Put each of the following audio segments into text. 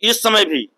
इस समय भी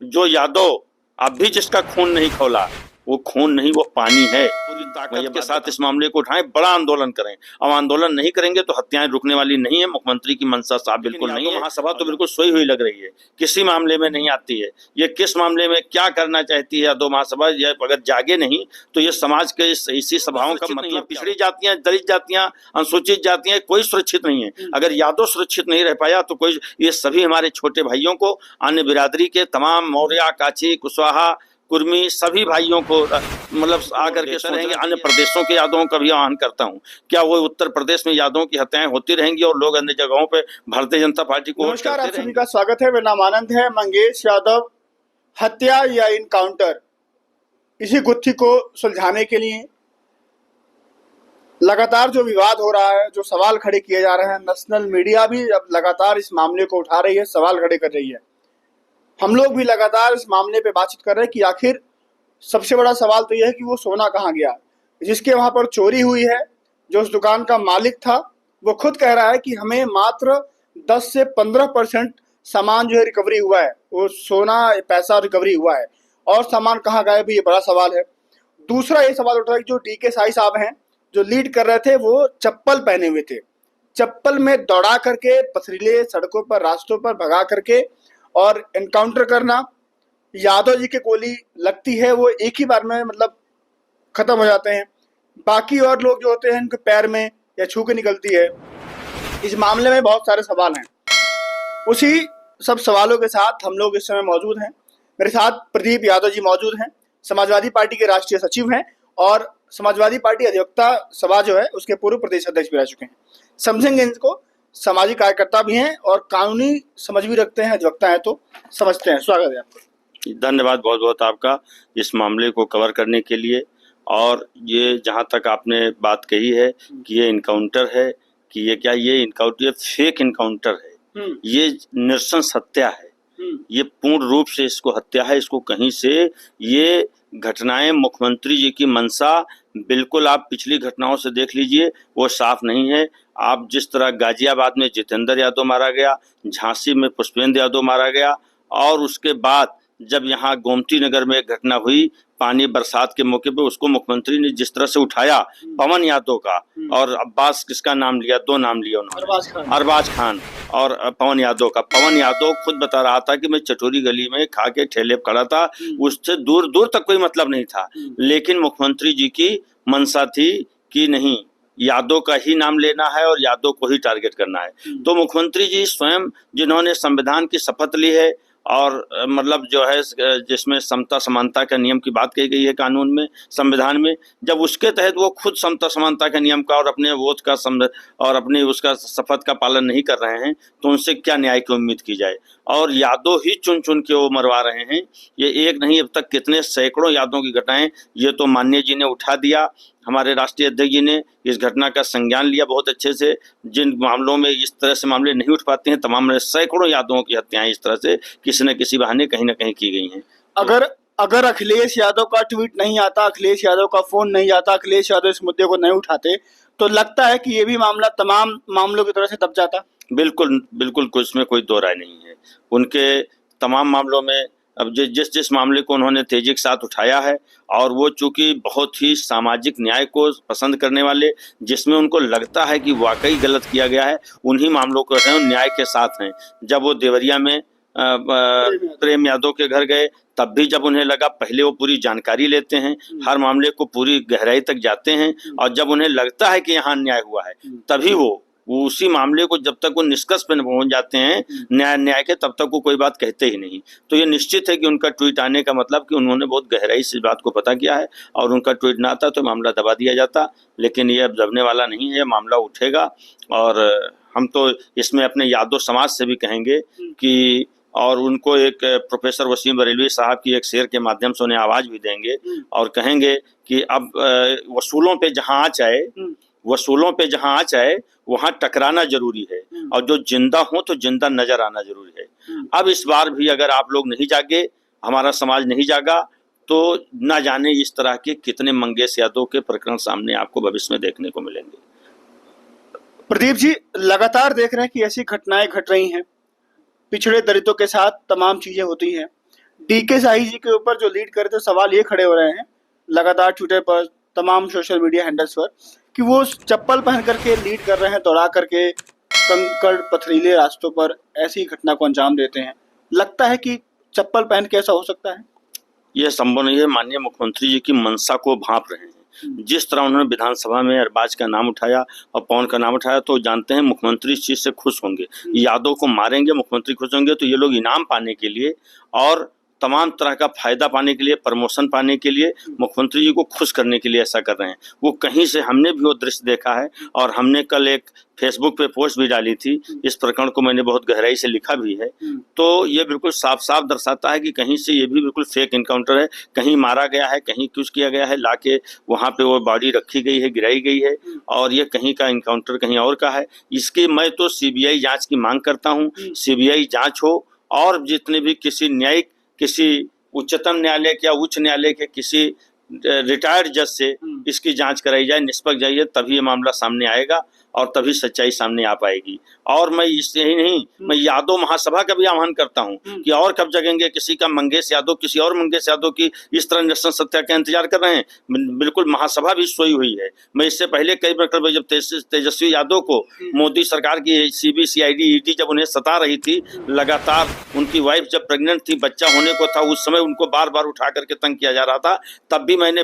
जो यादव अब भी जिसका खून नहीं खौला, वो खून नहीं, वो पानी है। पूरी ताकत के साथ इस मामले को उठाएं, बड़ा आंदोलन करें। अब आंदोलन नहीं करेंगे तो हत्याएं रुकने वाली नहीं है। मुख्यमंत्री की मंशा साफ बिल्कुल नहीं है। महासभा तो बिल्कुल सोई हुई लग रही है, किसी मामले में नहीं आती है। ये किस मामले में क्या करना चाहती है यादव महासभा? ये अगर जागे नहीं तो ये समाज के इसी सभाओं का मतलब पिछड़ी जातियां, दलित जातियां, अनुसूचित जातियां, कोई सुरक्षित नहीं है। अगर यादव सुरक्षित नहीं रह पाया तो कोई, ये सभी हमारे छोटे भाइयों को, अन्य बिरादरी के तमाम मौर्य, काची, कुशवाहा, कुर्मी, सभी भाइयों को मतलब आकर के रहेंगे। अन्य प्रदेशों के यादवों का भी आह्वान करता हूं, क्या वो उत्तर प्रदेश में यादवों की हत्याएं होती रहेंगी और लोग अन्य जगहों पे भारतीय जनता पार्टी को? नमस्कार, आप सभी का स्वागत है। मेरा नाम आनंद है। मंगेश यादव हत्या या इनकाउंटर, इसी गुत्थी को सुलझाने के लिए लगातार जो विवाद हो रहा है, जो सवाल खड़े किए जा रहे हैं, नेशनल मीडिया भी अब लगातार इस मामले को उठा रही है, सवाल खड़े कर रही है। हम लोग भी लगातार इस मामले पे बातचीत कर रहे हैं कि आखिर सबसे बड़ा सवाल तो यह है कि वो सोना कहाँ गया, जिसके वहां पर चोरी हुई है। जो उस दुकान का मालिक था वो खुद कह रहा है कि हमें मात्र 10 से 15% सामान जो है रिकवरी हुआ है, वो सोना पैसा रिकवरी हुआ है, और सामान कहाँ गया भी, ये बड़ा सवाल है। दूसरा ये सवाल उठ रहा है कि जो डीके साई साहब हैं, जो लीड कर रहे थे, वो चप्पल पहने हुए थे। चप्पल में दौड़ा करके पथरीले सड़कों पर, रास्तों पर भगा करके और एनकाउंटर करना। यादव जी की गोली लगती है, वो एक ही बार में मतलब खत्म हो जाते हैं। बाकी और लोग जो होते हैं उनके पैर में या छू के निकलती है। इस मामले में बहुत सारे सवाल हैं। उसी सब सवालों के साथ हम लोग इस समय मौजूद हैं। मेरे साथ प्रदीप यादव जी मौजूद हैं, समाजवादी पार्टी के राष्ट्रीय सचिव हैं और समाजवादी पार्टी अधिवक्ता सभा जो है उसके पूर्व प्रदेश अध्यक्ष भी रह चुके हैं। समझेंगे इनको, सामाजिक कार्यकर्ता भी हैं और कानूनी समझ भी रखते हैं, अधिवक्ता हैं, तो समझते हैं। स्वागत है आपका। धन्यवाद बहुत बहुत आपका इस मामले को कवर करने के लिए। और ये जहाँ तक आपने बात कही है कि ये इनकाउंटर है, कि ये क्या, ये इनकाउंटर, ये फेक इनकाउंटर है, ये नृशंस हत्या है, ये पूर्ण रूप से इसको हत्या है। इसको कहीं से ये घटनाएं, मुख्यमंत्री जी की मंशा बिल्कुल आप पिछली घटनाओं से देख लीजिए, वो साफ नहीं है। आप जिस तरह गाजियाबाद में जितेंद्र यादव मारा गया, झांसी में पुष्पेंद्र यादव मारा गया, और उसके बाद जब यहाँ गोमती नगर में एक घटना हुई पानी बरसात के मौके पे, उसको मुख्यमंत्री ने जिस तरह से उठाया, पवन यादव का और अब्बास, किसका नाम लिया, दो नाम लिया उन्होंने, अरबाज खान और पवन यादव का। पवन यादव खुद बता रहा था कि मैं चटोरी गली में खा के ठेले पर खड़ा था, उससे दूर दूर तक कोई मतलब नहीं था, लेकिन मुख्यमंत्री जी की मंशा थी कि नहीं, यादव का ही नाम लेना है और यादव को ही टारगेट करना है। तो मुख्यमंत्री जी स्वयं, जिन्होंने संविधान की शपथ ली है और मतलब जो है जिसमें समता समानता का नियम की बात कही गई है कानून में, संविधान में, जब उसके तहत वो खुद समता समानता के नियम का और अपने वोट का और अपनी उसका शपथ का पालन नहीं कर रहे हैं, तो उनसे क्या न्याय की उम्मीद की जाए। और यादव ही चुन चुन के वो मरवा रहे हैं। ये एक नहीं, अब तक कितने सैकड़ों यादवों की घटनाएं, ये तो माननीय जी ने उठा दिया, हमारे राष्ट्रीय अध्यक्ष जी ने इस घटना का संज्ञान लिया बहुत अच्छे से। जिन मामलों में इस तरह से मामले नहीं उठ पाते हैं, तमाम सैकड़ों यादवों की हत्याएं इस तरह से किसी न किसी बहाने कहीं ना कहीं की गई हैं। अगर अखिलेश यादव का ट्वीट नहीं आता, अखिलेश यादव का फोन नहीं आता, अखिलेश यादव इस मुद्दे को नहीं उठाते, तो लगता है कि ये भी मामला तमाम मामलों की तरह से दब जाता। बिल्कुल बिल्कुल, उसमें कोई दो राय नहीं है। उनके तमाम मामलों में अब जिस मामले को उन्होंने तेजी के साथ उठाया है, और वो चूंकि बहुत ही सामाजिक न्याय को पसंद करने वाले, जिसमें उनको लगता है कि वाकई गलत किया गया है, उन्हीं मामलों को न्याय के साथ हैं। जब वो देवरिया में प्रेम यादव के घर गए, तब भी जब उन्हें लगा, पहले वो पूरी जानकारी लेते हैं, हर मामले को पूरी गहराई तक जाते हैं, और जब उन्हें लगता है कि यहाँ अन्याय हुआ है, तभी वो उसी मामले को, जब तक वो निष्कर्ष पे पहुंच जाते हैं न्याय के, तब तक वो कोई बात कहते ही नहीं। तो ये निश्चित है कि उनका ट्वीट आने का मतलब कि उन्होंने बहुत गहराई से बात को पता किया है, और उनका ट्वीट ना आता तो मामला दबा दिया जाता। लेकिन ये अब दबने वाला नहीं है, मामला उठेगा। और हम तो इसमें अपने यादव समाज से भी कहेंगे कि, और उनको एक प्रोफेसर वसीम बरेलवी साहब की एक शेर के माध्यम से उन्हें आवाज भी देंगे और कहेंगे कि अब वसूलों पे जहाँ आँच आए वहां टकराना जरूरी है, और जो जिंदा हो तो जिंदा नजर आना जरूरी है। अब इस बार भी अगर आप लोग नहीं जागे, हमारा समाज नहीं जागा, तो ना जाने इस तरह के कितने मंगेश यादव के प्रकरण सामने आपको भविष्य में देखने को मिलेंगे। प्रदीप जी, लगातार देख रहे हैं कि ऐसी घटनाएं घट रही हैं, पिछड़े दलितों के साथ तमाम चीजें होती हैं। डीके शाही जी के ऊपर जो लीड करे थे, सवाल ये खड़े हो रहे हैं लगातार ट्विटर पर, तमाम सोशल मीडिया हैंडल्स पर, कि वो चप्पल पहन करके लीड कर रहे हैं, दौड़ा करके कंकड़ पथरीले रास्तों पर ऐसी घटना को अंजाम देते हैं। लगता है कि चप्पल पहन के ऐसा हो सकता है? यह संभव नहीं है। माननीय मुख्यमंत्री जी की मंशा को भांप रहे हैं। जिस तरह उन्होंने विधानसभा में अरबाज का नाम उठाया और पवन का नाम उठाया, तो जानते हैं मुख्यमंत्री इस चीज से खुश होंगे। यादव को मारेंगे, मुख्यमंत्री खुश होंगे, तो ये लोग इनाम पाने के लिए और तमाम तरह का फायदा पाने के लिए, प्रमोशन पाने के लिए, मुख्यमंत्री जी को खुश करने के लिए ऐसा कर रहे हैं। वो कहीं से, हमने भी वो दृश्य देखा है और हमने कल एक फेसबुक पे पोस्ट भी डाली थी। इस प्रकरण को मैंने बहुत गहराई से लिखा भी है। तो ये बिल्कुल साफ साफ दर्शाता है कि कहीं से ये भी बिल्कुल फेक इनकाउंटर है। कहीं मारा गया है, कहीं कुछ किया गया है, लाके वहाँ पे वो बॉडी रखी गई है, गिराई गई है, और ये कहीं का इनकाउंटर कहीं और का है। इसकी मैं तो सीबीआई जांच की मांग करता हूँ। सीबीआई जांच हो और जितने भी किसी न्यायिक, किसी उच्चतम न्यायालय के या उच्च न्यायालय के किसी रिटायर्ड जज से इसकी जांच कराई जाए, निष्पक्ष जाइए, तभी ये मामला सामने आएगा और तभी सच्चाई सामने आ पाएगी। और मैं इससे ही नहीं, मैं यादव महासभा का भी आह्वान करता हूं कि और कब जगेंगे। किसी का मंगेश यादव, किसी और मंगेश यादव की इस तरह निरसन सत्या का इंतजार कर रहे हैं। बिल्कुल महासभा भी सोई हुई है। मैं इससे पहले कई बार जब तेजस्वी यादव को मोदी सरकार की सीबीसीआईडी ईडी जब उन्हें सता रही थी, लगातार उनकी वाइफ जब प्रेग्नेंट थी, बच्चा होने को था, उस समय उनको बार बार उठा करके तंग किया जा रहा था। तब भी मैंने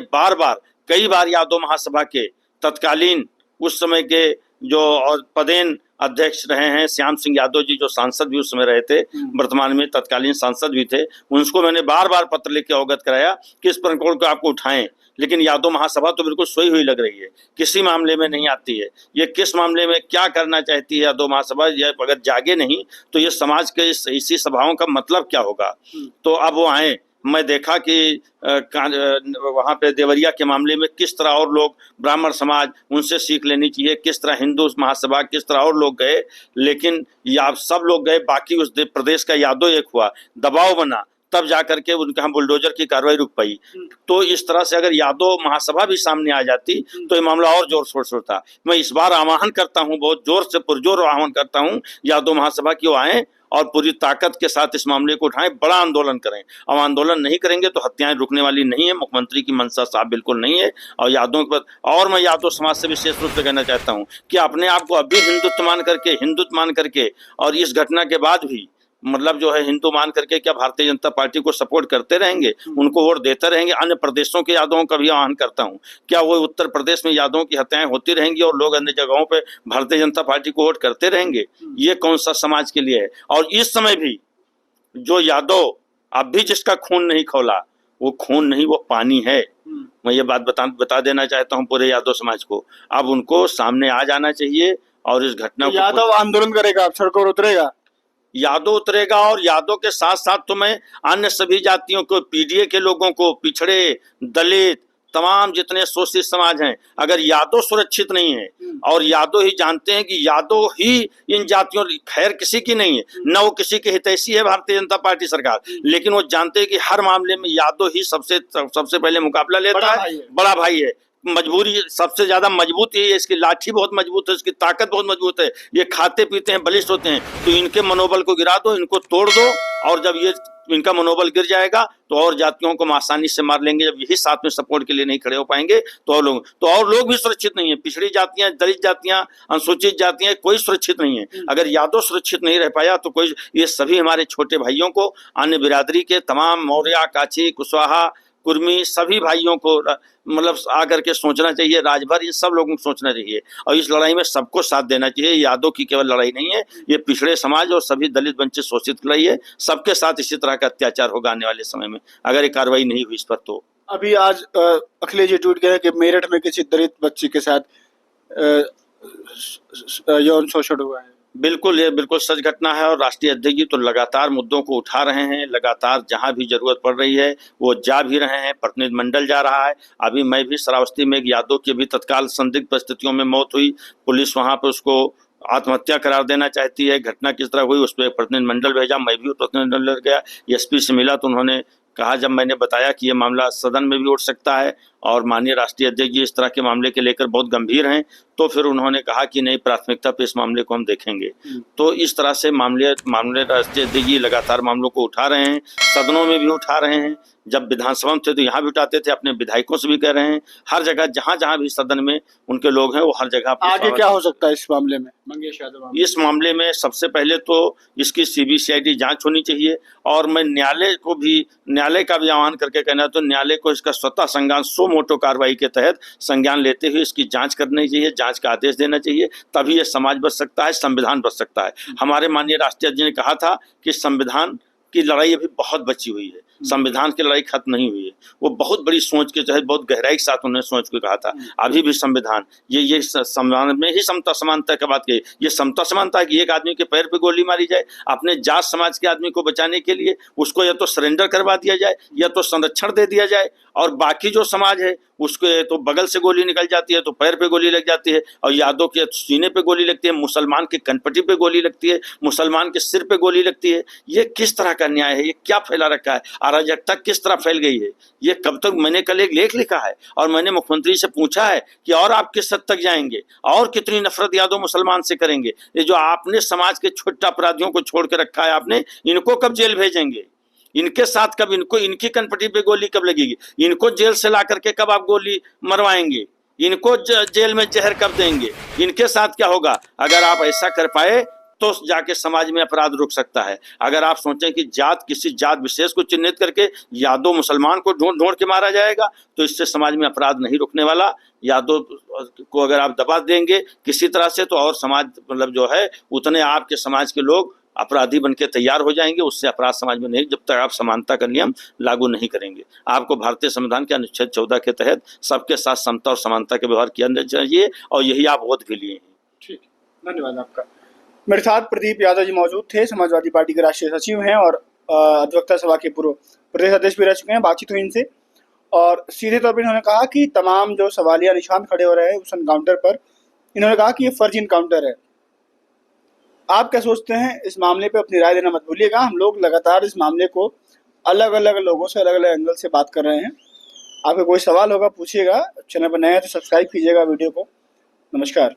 कई बार यादव महासभा के तत्कालीन उस समय के जो और पदेन अध्यक्ष रहे हैं श्याम सिंह यादव जी, जो सांसद भी उस समय रहे थे, वर्तमान में तत्कालीन सांसद भी थे, उनको मैंने बार बार पत्र लिख के अवगत कराया कि इस प्रकरण को आपको उठाएं। लेकिन यादव महासभा तो बिल्कुल सोई हुई लग रही है, किसी मामले में नहीं आती है। ये किस मामले में क्या करना चाहती है यादव महासभा? ये अगर जागे नहीं तो ये समाज के इसी सभाओं का मतलब क्या होगा? तो अब वो आए। मैं देखा कि वहाँ पे देवरिया के मामले में किस तरह और लोग, ब्राह्मण समाज, उनसे सीख लेनी चाहिए। किस तरह हिंदू महासभा, किस तरह और लोग गए, लेकिन या सब लोग गए, बाकी उस प्रदेश का यादव एक हुआ, दबाव बना, तब जाकर के उनके यहाँ बुलडोजर की कार्रवाई रुक पाई। तो इस तरह से अगर यादव महासभा भी सामने आ जाती तो ये मामला और जोर शोर से होता। मैं इस बार आह्वान करता हूँ, बहुत जोर से पुरजोर आह्वान करता हूँ यादव महासभा की वो आए और पूरी ताकत के साथ इस मामले को उठाएं, बड़ा आंदोलन करें। अब आंदोलन नहीं करेंगे तो हत्याएं रुकने वाली नहीं है। मुख्यमंत्री की मंशा साफ बिल्कुल नहीं है। और यादवों के और मैं यादव समाज से विशेष रूप से कहना चाहता हूं कि अपने आप को अभी हिंदुत्व मान करके और इस घटना के बाद भी मतलब जो है हिंदू मान करके क्या भारतीय जनता पार्टी को सपोर्ट करते रहेंगे, उनको वोट देते रहेंगे? अन्य प्रदेशों के यादवों का भी आह्वान करता हूं, क्या वो उत्तर प्रदेश में यादवों की हत्याएं होती रहेंगी और लोग अन्य जगहों पे भारतीय जनता पार्टी को वोट करते रहेंगे? ये कौन सा समाज के लिए है? और इस समय भी जो यादव अब भी जिसका खून नहीं खौला, वो खून नहीं, वो पानी है। मैं ये बात बता देना चाहता हूँ पूरे यादव समाज को। अब उनको सामने आ जाना चाहिए और इस घटना को, यादव आंदोलन करेगा, सड़कों पर उतरेगा, यादव उतरेगा। और यादव के साथ साथ तो मैं अन्य सभी जातियों को, पीडीए के लोगों को, पिछड़े, दलित, तमाम जितने शोषित समाज हैं, अगर यादव सुरक्षित नहीं है और यादव ही जानते हैं कि यादव ही इन जातियों, खैर किसी की नहीं है, न वो किसी की हितैषी है भारतीय जनता पार्टी सरकार, लेकिन वो जानते हैं कि हर मामले में यादव ही सबसे पहले मुकाबला लेता है, बड़ा भाई है। मजबूरी सबसे ज्यादा मजबूत यही है, इसकी लाठी बहुत मजबूत है, इसकी ताकत बहुत मजबूत है, ये खाते पीते हैं, बलिष्ठ होते हैं। तो इनके मनोबल को गिरा दो, इनको तोड़ दो, और जब ये इनका मनोबल गिर जाएगा तो और जातियों को आसानी से मार लेंगे। जब यही साथ में सपोर्ट के लिए नहीं खड़े हो पाएंगे तो और लोग भी सुरक्षित नहीं है। पिछड़ी जातियां, दलित जातियां, अनुसूचित जातियां, कोई सुरक्षित नहीं है। अगर यादव सुरक्षित नहीं रह पाया तो कोई, ये सभी हमारे छोटे भाइयों को, अन्य बिरादरी के तमाम मौर्य, काची, कुशवाहा, कुर्मी, सभी भाइयों को मतलब आकर के सोचना चाहिए। राजभर, ये सब लोगों को सोचना चाहिए और इस लड़ाई में सबको साथ देना चाहिए। यादव की केवल लड़ाई नहीं है, ये पिछड़े समाज और सभी दलित वंचित शोषित की लड़ाई है। सबके साथ इसी तरह का अत्याचार होगा आने वाले समय में अगर ये कार्रवाई नहीं हुई इस पर। तो अभी आज अखिलेश जी ट्वीट किया कि मेरठ में किसी दलित बच्ची के साथ यौन शोषण हुआ है। बिल्कुल, ये बिल्कुल सच घटना है और राष्ट्रीय अध्यक्ष जी तो लगातार मुद्दों को उठा रहे हैं। लगातार जहां भी जरूरत पड़ रही है वो जा भी रहे हैं, प्रतिनिधिमंडल जा रहा है। अभी मैं भी श्रावस्ती में एक यादव की भी तत्काल संदिग्ध परिस्थितियों में मौत हुई, पुलिस वहां पर उसको आत्महत्या करार देना चाहती है। घटना किस तरह हुई उस पर प्रतिनिधिमंडल भेजा, मैं भी प्रतिनिधिमंडल गया, एसपी से मिला तो उन्होंने कहा, जब मैंने बताया कि ये मामला सदन में भी उठ सकता है और माननीय राष्ट्रीय अध्यक्ष जी इस तरह के मामले के लेकर बहुत गंभीर हैं, तो फिर उन्होंने कहा कि नहीं, प्राथमिकता पे इस मामले को हम देखेंगे। तो इस तरह से मामले राष्ट्रीय लगातार मामलों को उठा रहे हैं, सदनों में भी उठा रहे हैं। जब विधानसभा में थे तो यहाँ भी उठाते थे, अपने विधायकों से भी कह रहे हैं, हर जगह जहाँ जहाँ भी सदन में उनके लोग हैं वो हर जगह। आगे क्या हो सकता है इस मामले में मंगेश यादव? इस मामले में सबसे पहले तो इसकी CBCID जांच होनी चाहिए, और मैं न्यायालय का भी आह्वान करके कहना, तो न्यायालय को इसका स्वतः संज्ञान सो मोटो कार्रवाई के तहत संज्ञान लेते हुए इसकी जांच करनी चाहिए, जांच का आदेश देना चाहिए। तभी ये समाज बच सकता है, संविधान बच सकता है। हमारे माननीय राष्ट्रीय अध्यक्ष ने कहा था कि संविधान की लड़ाई अभी बहुत बची हुई है, संविधान की लड़ाई खत्म नहीं हुई है। वो बहुत बड़ी सोच के तहत, बहुत गहराई के साथ उन्होंने सोच के कहा था। अभी भी संविधान ये संविधान में ही समता समानता की बात कही। ये समता समानता है कि एक आदमी के पैर पे गोली मारी जाए, अपने जात समाज के आदमी को बचाने के लिए उसको या तो सरेंडर करवा दिया जाए या तो संरक्षण दे दिया जाए, और बाकी जो समाज है उसके तो बगल से गोली निकल जाती है, तो पैर पे गोली लग जाती है, और यादव के सीने पे गोली लगती है, मुसलमान के कनपटी पे गोली लगती है, मुसलमान के सिर पे गोली लगती है। ये किस तरह का न्याय है? ये क्या फैला रखा है? अराजकता किस तरह फैल गई है? ये कब तक? मैंने कल एक लेख लिखा है और मैंने मुख्यमंत्री से पूछा है कि और आप किस हद तक जाएंगे, और कितनी नफरत यादव मुसलमान से करेंगे? ये जो आपने समाज के छोटे अपराधियों को छोड़ के रखा है आपने, इनको कब जेल भेजेंगे? इनके साथ कब, इनकी कनपटी पे गोली कब लगेगी? इनको जेल से ला करके कब आप गोली मरवाएंगे? इनको जेल में जहर कब देंगे? इनके साथ क्या होगा? अगर आप ऐसा कर पाए तो जाके समाज में अपराध रुक सकता है। अगर आप सोचें कि किसी जात विशेष को चिन्हित करके यादव मुसलमान को ढूंढ के मारा जाएगा, तो इससे समाज में अपराध नहीं रुकने वाला। यादव को अगर आप दबा देंगे किसी तरह से, तो और समाज जो है उतने आपके समाज के लोग अपराधी बनके तैयार हो जाएंगे। उससे अपराध समाज में नहीं, जब तक आप समानता का नियम लागू नहीं करेंगे। आपको भारतीय संविधान के अनुच्छेद 14 के तहत सबके साथ समता और समानता के व्यवहार किया चाहिए, और यही आप वोट भी लिए हैं। ठीक, धन्यवाद आपका। मेरे साथ प्रदीप यादव जी मौजूद थे, समाजवादी पार्टी के राष्ट्रीय सचिव हैं और अधिवक्ता सभा के पूर्व प्रदेश अध्यक्ष भी रह चुके हैं। बातचीत हुई इनसे, और सीधे तौर पर इन्होंने कहा कि तमाम जो सवालिया निशान खड़े हो रहे हैं उस एनकाउंटर पर, इन्होंने कहा कि ये फर्जी एनकाउंटर है। आप क्या सोचते हैं इस मामले पे? अपनी राय देना मत भूलिएगा। हम लोग लगातार इस मामले को अलग अलग लोगों से, अलग अलग एंगल से बात कर रहे हैं। आपका कोई सवाल होगा पूछिएगा। चैनल पर नए हैं तो सब्सक्राइब कीजिएगा वीडियो को। नमस्कार।